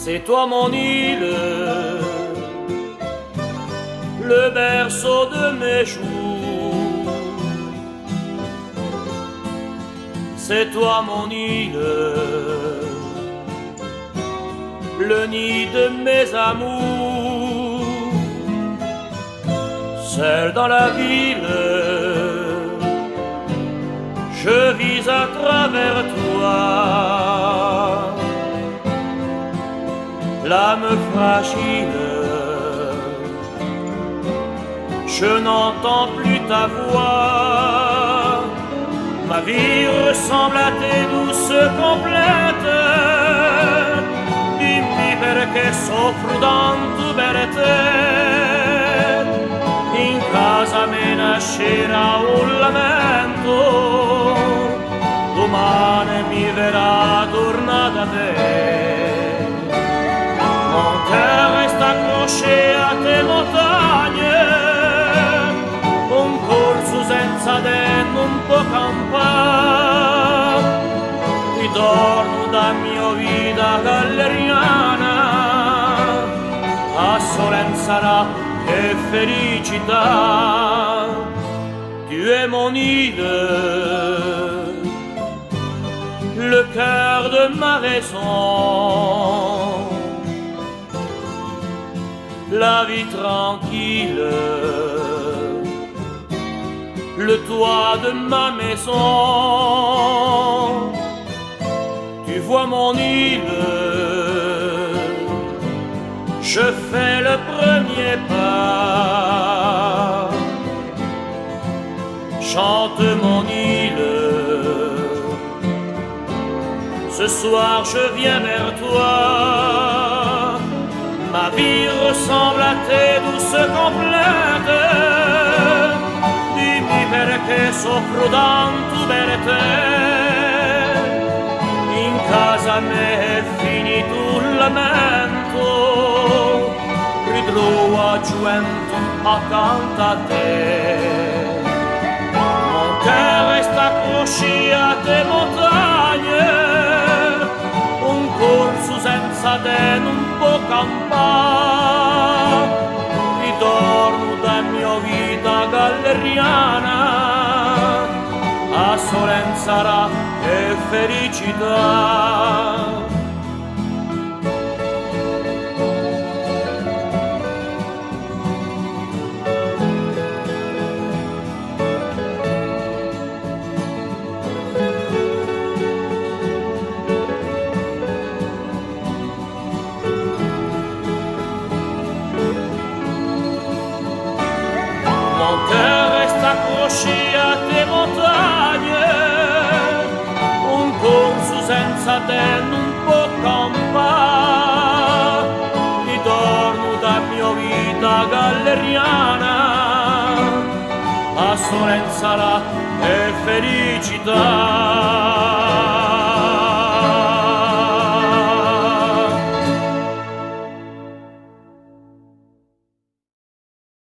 C'est toi mon île, le berceau de mes jours. C'est toi mon île, le nid de mes amours. Seul dans la ville, je vis à travers toi. L'âme fragile, je n'entends plus ta voix. Ma vie ressemble à tes douces complètes. Dimmi perché soffro tanto per te. In casa me nascerà un lamento, domani mi verrà tornata a te. Mon cœur reste accroché a te montagne, un corso senza te non può campare. Ritorno da mia vita galleriana, a Solenzara e felicità. Tu es mon île, le cœur de ma raison. La vie tranquille, le toit de ma maison. Tu vois mon île, je fais le premier pas. Chante mon île, ce soir je viens vers toi. Ma vie ressemble a te douce complète. Dimmi perché soffro tanto per te. In casa me è finito il lamento, ritrovo a gioventù accanto a te. Mon cœur reste accroché a te montagne, un corso senza te non può campare. Ritorno da mia vita galleriana, a Solenzara e felicità. Mon cœur reste accroché a te montagne, un corso senza te non può campare. Ritorno da mia vita galleriana, a Solenzara e felicità.